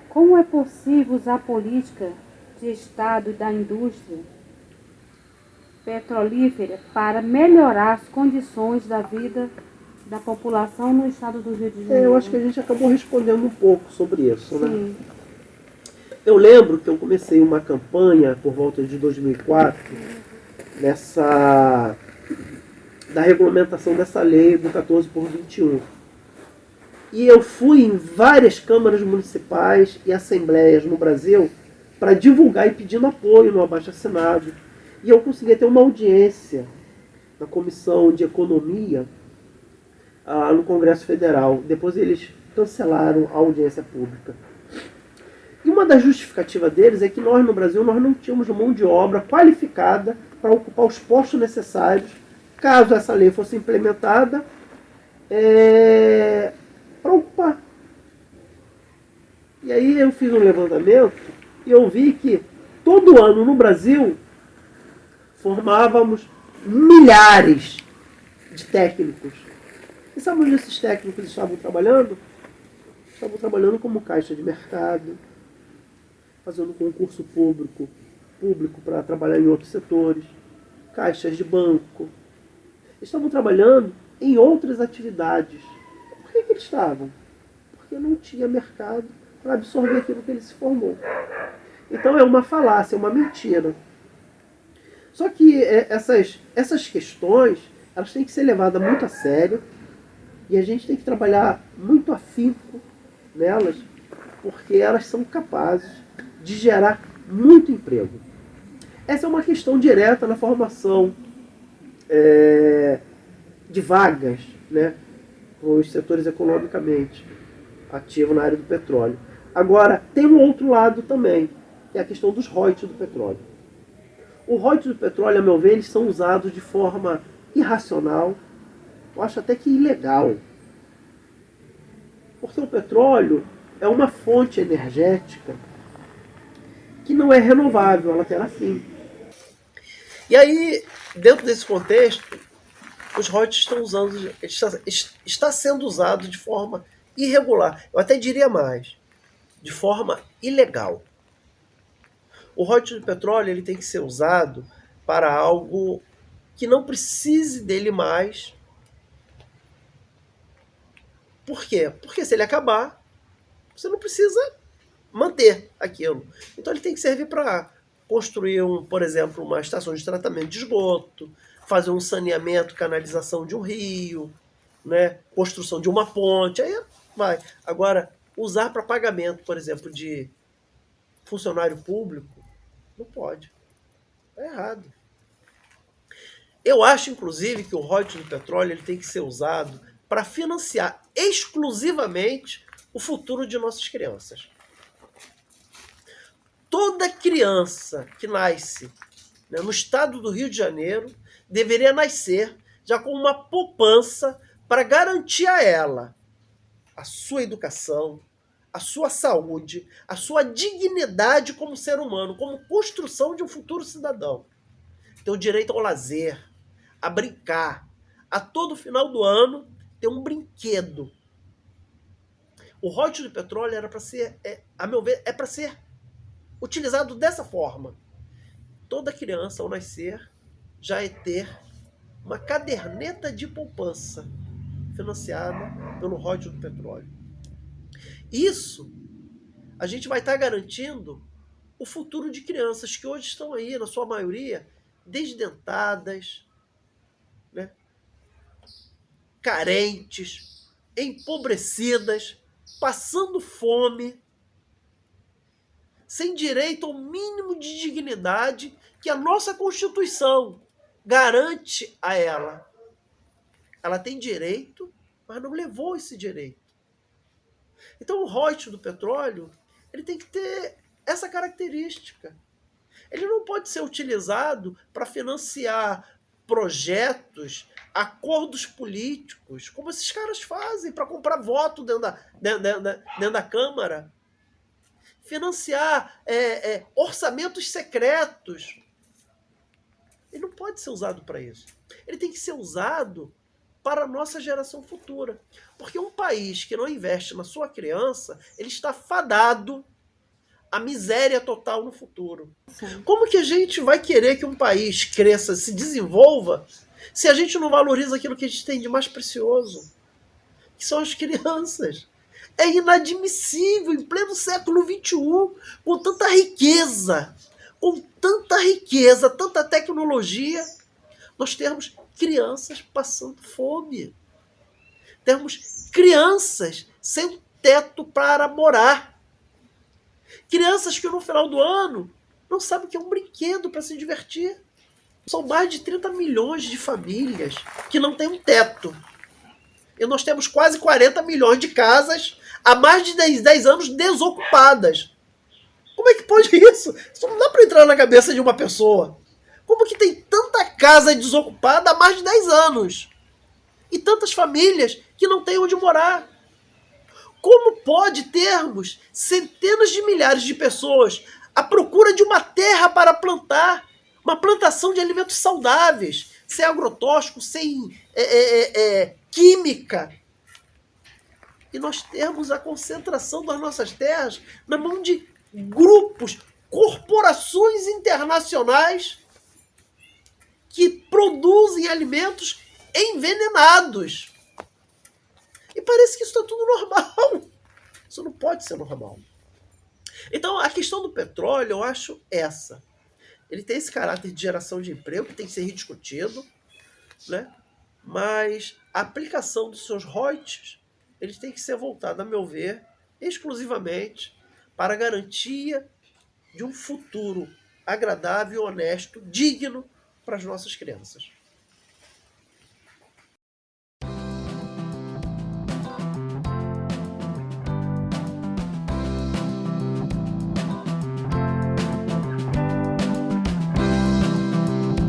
Como é possível usar a política de Estado e da indústria petrolífera para melhorar as condições da vida da população no estado do Rio de Janeiro? Eu acho que a gente acabou respondendo um pouco sobre isso, né? Sim. Eu lembro que eu comecei uma campanha por volta de 2004 da regulamentação dessa lei do 14/21. E eu fui em várias câmaras municipais e assembleias no Brasil para divulgar e pedindo apoio no abaixo-assinado. E eu consegui ter uma audiência na Comissão de Economia no Congresso Federal. Depois eles cancelaram a audiência pública. E uma das justificativas deles é que nós no Brasil nós não tínhamos mão de obra qualificada para ocupar os postos necessários, caso essa lei fosse implementada, para ocupar. E aí eu fiz um levantamento e eu vi que todo ano no Brasil formávamos milhares de técnicos. E sabe onde esses técnicos estavam trabalhando? Estavam trabalhando como caixa de mercado, fazendo concurso público para trabalhar em outros setores, caixas de banco. Estavam trabalhando em outras atividades. Por que eles estavam? Porque não tinha mercado para absorver aquilo que ele se formou. Então é uma falácia, é uma mentira. Só que essas questões, elas têm que ser levadas muito a sério e a gente tem que trabalhar muito afinco nelas, porque elas são capazes de gerar muito emprego. Essa é uma questão direta na formação de vagas, né, os setores economicamente ativos na área do petróleo. Agora, tem um outro lado também, que é a questão dos royalties do petróleo. Os royalties do petróleo, a meu ver, eles são usados de forma irracional, eu acho até que ilegal. Porque o petróleo é uma fonte energética que não é renovável, ela terá fim. E aí, dentro desse contexto, os royalties está sendo usado de forma irregular. Eu até diria mais, de forma ilegal. O royalties do petróleo ele tem que ser usado para algo que não precise dele mais. Por quê? Porque se ele acabar, você não precisa manter aquilo. Então ele tem que servir para construir, por exemplo, uma estação de tratamento de esgoto, fazer um saneamento, canalização de um rio, né? Construção de uma ponte, aí vai. Agora, usar para pagamento, por exemplo, de funcionário público, não pode. É errado. Eu acho, inclusive, que o royalties do petróleo ele tem que ser usado para financiar exclusivamente o futuro de nossas crianças. Toda criança que nasce, né, no estado do Rio de Janeiro deveria nascer já com uma poupança para garantir a ela a sua educação, a sua saúde, a sua dignidade como ser humano, como construção de um futuro cidadão. Ter o direito ao lazer, a brincar, a todo final do ano ter um brinquedo. O royalties do petróleo era para ser, a meu ver, é para ser utilizado dessa forma. Toda criança, ao nascer, já é ter uma caderneta de poupança financiada pelo royalties do petróleo. Isso, a gente vai estar garantindo o futuro de crianças que hoje estão aí, na sua maioria, desdentadas, né, carentes, empobrecidas, passando fome, sem direito ao mínimo de dignidade que a nossa Constituição garante a ela. Ela tem direito, mas não levou esse direito. Então o royalties do petróleo ele tem que ter essa característica. Ele não pode ser utilizado para financiar projetos, acordos políticos, como esses caras fazem para comprar voto dentro da Câmara. Financiar orçamentos secretos. Ele não pode ser usado para isso. Ele tem que ser usado para a nossa geração futura. Porque um país que não investe na sua criança, ele está fadado à miséria total no futuro. Sim. Como que a gente vai querer que um país cresça, se desenvolva, se a gente não valoriza aquilo que a gente tem de mais precioso, que são as crianças? É inadmissível, em pleno século XXI, com tanta riqueza, tanta tecnologia, nós temos crianças passando fome. Temos crianças sem teto para morar. Crianças que no final do ano não sabem o que é um brinquedo para se divertir. São mais de 30 milhões de famílias que não têm um teto. E nós temos quase 40 milhões de casas há mais de 10 anos desocupadas. Como é que pode isso? Isso não dá para entrar na cabeça de uma pessoa. Como que tem tanta casa desocupada há mais de 10 anos? E tantas famílias que não têm onde morar? Como pode termos centenas de milhares de pessoas à procura de uma terra para plantar, uma plantação de alimentos saudáveis, sem agrotóxico, sem química, e nós temos a concentração das nossas terras na mão de grupos, corporações internacionais que produzem alimentos envenenados. E parece que isso está tudo normal. Isso não pode ser normal. Então, a questão do petróleo, eu acho essa. Ele tem esse caráter de geração de emprego que tem que ser rediscutido, né? Mas a aplicação dos seus royalties, eles têm que ser voltados, a meu ver, exclusivamente para a garantia de um futuro agradável, honesto, digno para as nossas crianças.